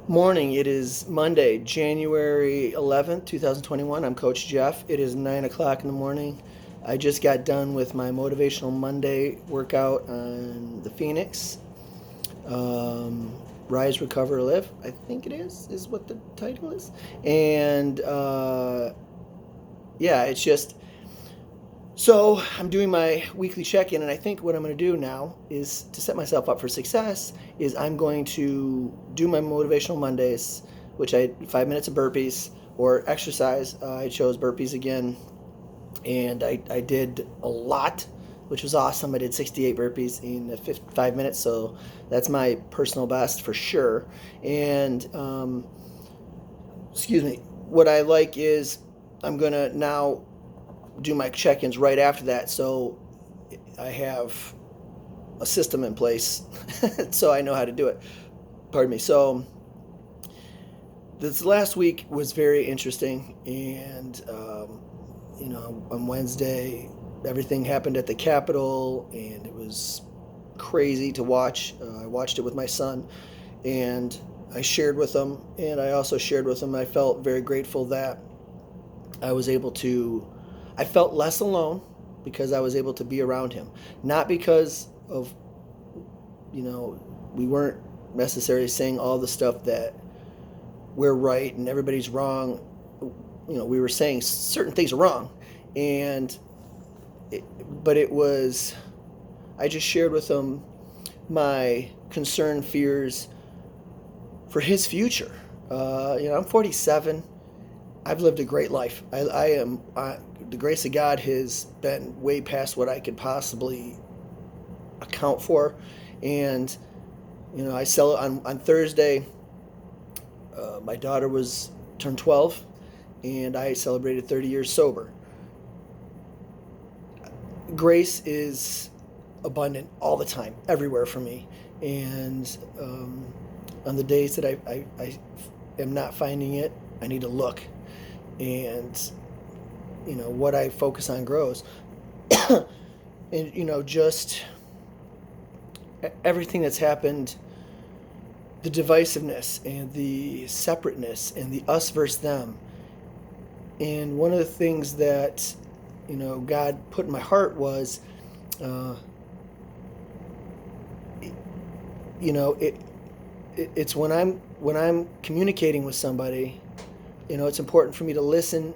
Morning. It is Monday, January 11th, 2021. I'm Coach Jeff. It is 9 o'clock in the morning. I just got done with my Motivational Monday workout on the Phoenix. Um, Rise, Recover, Live, I think it is what the title is. And yeah, it's just so I'm doing my weekly check-in, and I think what I'm going to do now is to set myself up for success. Is I'm going to do my motivational Mondays, which I 5 minutes of burpees or exercise. I chose burpees again, and I did a lot, which was awesome. I did 68 burpees in 5 minutes, so that's my personal best for sure. And excuse me, what I like is I'm gonna now do my check-ins right after that, so I have a system in place, so I know how to do it. Pardon me. So this last week was very interesting, and on Wednesday, everything happened at the Capitol, and it was crazy to watch. I watched it with my son, and I shared with him, and I also shared with him. I felt very grateful that I was able to. I felt less alone because I was able to be around him, not because of we weren't necessarily saying all the stuff that we're right and everybody's wrong. We were saying certain things are wrong, and but it was. I just shared with him my concern, fears for his future. I'm 47. I've lived a great life. The grace of God has been way past what I could possibly account for, and I sell on Thursday. My daughter was turned 12, and I celebrated 30 years sober. Grace is abundant all the time, everywhere for me, and on the days that I am not finding it, I need to look, and what I focus on grows. And just everything that's happened, the divisiveness and the separateness and the us versus them. And one of the things that God put in my heart was, uh, it it's when I'm communicating with somebody, it's important for me to listen,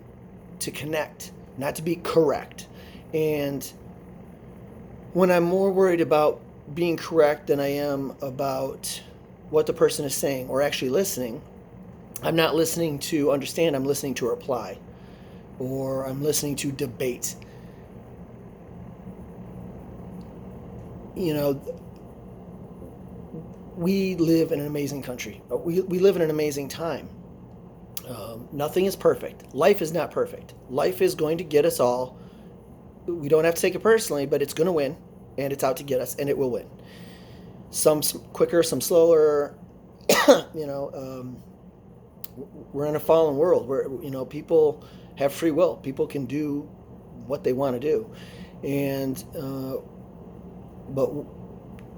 to connect, not to be correct. And when I'm more worried about being correct than I am about what the person is saying or actually listening, I'm not listening to understand, I'm listening to reply, or I'm listening to debate. You know, we live in an amazing country. We live in an amazing time. Nothing is perfect. Life is not perfect. Life is going to get us all. We don't have to take it personally, but it's going to win, and it's out to get us, and it will win. Some quicker, some slower. you know, um, we're in a fallen world where people have free will. People can do what they want to do, and but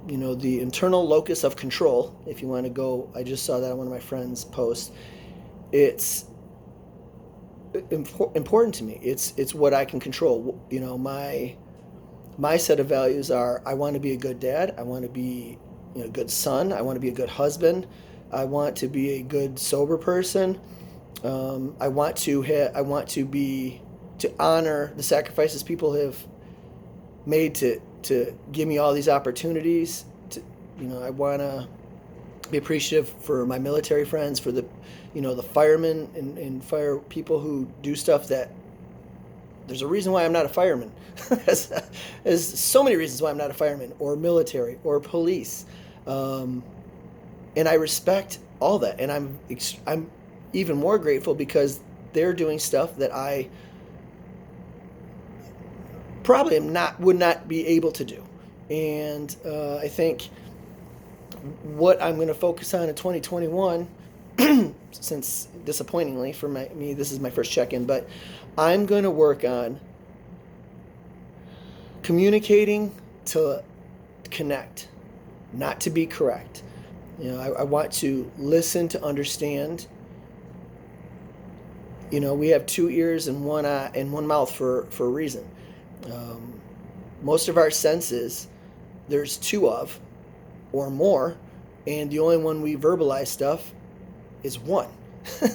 the internal locus of control. If you want to go, I just saw that on one of my friends' posts. It's important to me. It's what I can control. My set of values are: I want to be a good dad. I want to be a good son. I want to be a good husband. I want to be a good sober person. I want to be to honor the sacrifices people have made to give me all these opportunities. I want to be appreciative for my military friends, for the firemen and fire people who do stuff that there's a reason why I'm not a fireman. There's so many reasons why I'm not a fireman or military or police, and I respect all that. And I'm even more grateful because they're doing stuff that I probably would not be able to do. And I think what I'm going to focus on in 2021, since disappointingly for me, this is my first check-in, but I'm going to work on communicating to connect, not to be correct. I want to listen to understand. We have two ears and one eye and one mouth for a reason. Um, Most of our senses, there's two of or more, and the only one we verbalize stuff is one.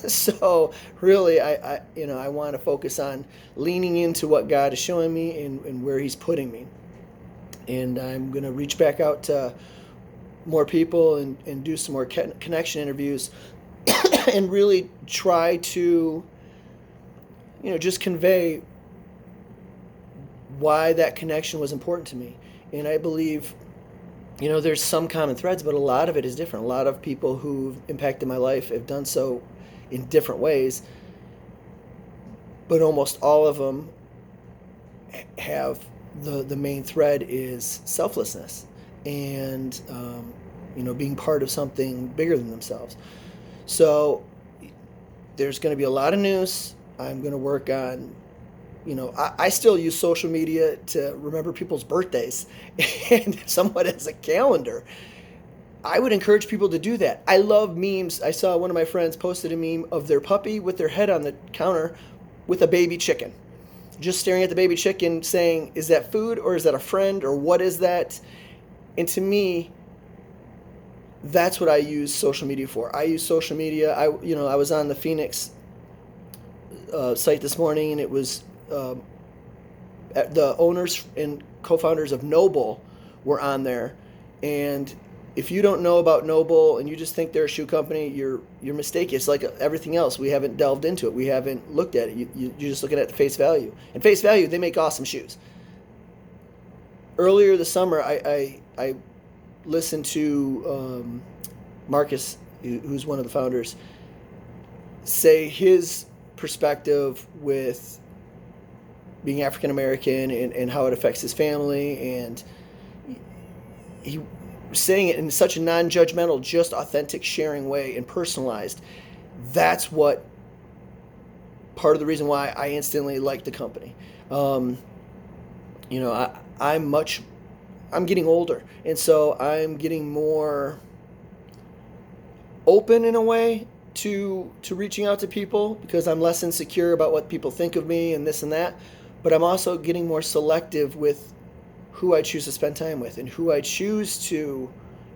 So really, I want to focus on leaning into what God is showing me and where He's putting me. And I'm going to reach back out to more people and do some more connection interviews and really try to, just convey why that connection was important to me. And I believe, there's some common threads, but a lot of it is different. A lot of people who've impacted my life have done so in different ways, but almost all of them have the main thread is selflessness and, being part of something bigger than themselves. So there's going to be a lot of news. I'm going to work on, I still use social media to remember people's birthdays and somewhat as a calendar. I would encourage people to do that. I love memes. I saw one of my friends posted a meme of their puppy with their head on the counter with a baby chicken. Just staring at the baby chicken saying, is that food or is that a friend or what is that? And to me, that's what I use social media for. I use social media. I was on the Phoenix site this morning, and it was the owners and co-founders of Noble were on there. And if you don't know about Noble and you just think they're a shoe company, you're mistaken. It's like everything else. We haven't delved into it. We haven't looked at it. You're just looking at the face value. And face value, they make awesome shoes. Earlier this summer, I listened to Marcus, who's one of the founders, say his perspective with being African American and how it affects his family, and he was saying it in such a non-judgmental, just authentic sharing way and personalized. That's what part of the reason why I instantly liked the company. I'm getting older, and so I'm getting more open in a way to reaching out to people because I'm less insecure about what people think of me and this and that. But I'm also getting more selective with who I choose to spend time with and who I choose to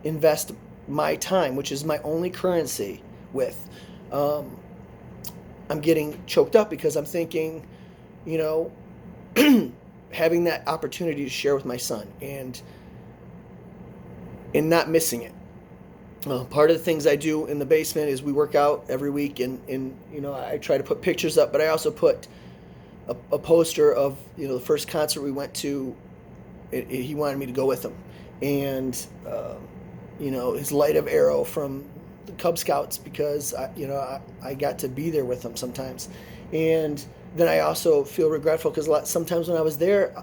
invest my time, which is my only currency, with. I'm getting choked up because I'm thinking, having that opportunity to share with my son and not missing it. Part of the things I do in the basement is we work out every week, and I try to put pictures up, but I also put a poster of the first concert we went to. He wanted me to go with him, and his light of arrow from the Cub Scouts because I got to be there with him sometimes, and then I also feel regretful because sometimes when I was there,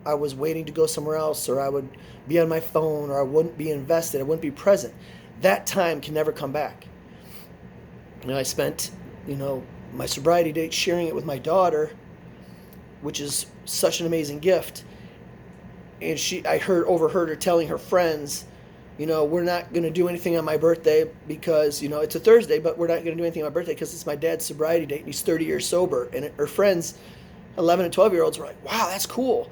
I was waiting to go somewhere else, or I would be on my phone, or I wouldn't be invested, I wouldn't be present. That time can never come back. I spent my sobriety date sharing it with my daughter, which is such an amazing gift. And I overheard her telling her friends, we're not going to do anything on my birthday because, it's a Thursday, but we're not going to do anything on my birthday because it's my dad's sobriety date and he's 30 years sober. And her friends, 11 and 12-year-olds, were like, wow, that's cool.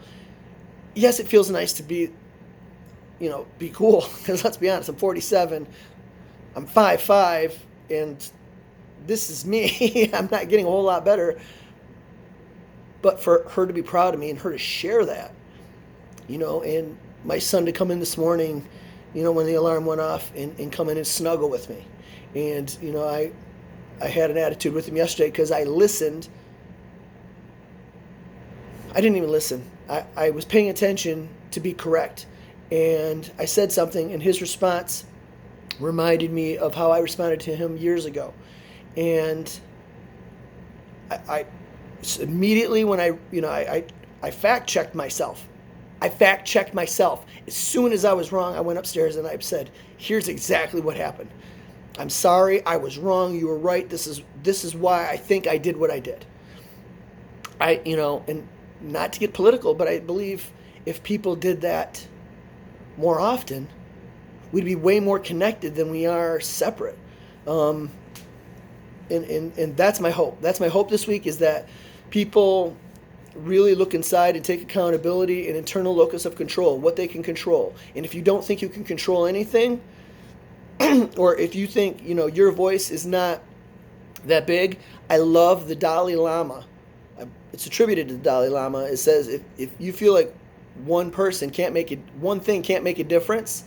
Yes, it feels nice to be cool because let's be honest, I'm 47, I'm 5'5", and this is me. I'm not getting a whole lot better. But for her to be proud of me and her to share that, and my son to come in this morning, when the alarm went off and come in and snuggle with me. And, I had an attitude with him yesterday because I listened. I didn't even listen. I was paying attention to be correct. And I said something, and his response reminded me of how I responded to him years ago. And I immediately when I fact-checked myself. I fact-checked myself. As soon as I was wrong, I went upstairs and I said, here's exactly what happened. I'm sorry, I was wrong, you were right, this is why I think I did what I did. And not to get political, but I believe if people did that more often, we'd be way more connected than we are separate. Um, and that's my hope. That's my hope this week, is that people really look inside and take accountability and internal locus of control, what they can control. And if you don't think you can control anything, or if you think, your voice is not that big, I love the Dalai Lama. It's attributed to the Dalai Lama. It says, if you feel like one thing can't make a difference,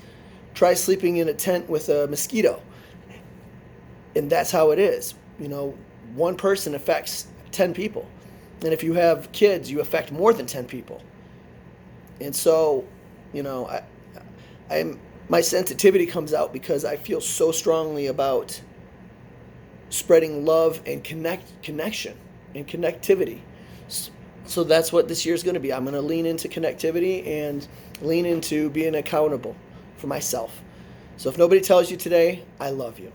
try sleeping in a tent with a mosquito. And that's how it is. One person affects 10 people. And if you have kids, you affect more than 10 people. And so, my sensitivity comes out because I feel so strongly about spreading love and connection and connectivity. So that's what this year is going to be. I'm going to lean into connectivity and lean into being accountable for myself. So if nobody tells you today, I love you.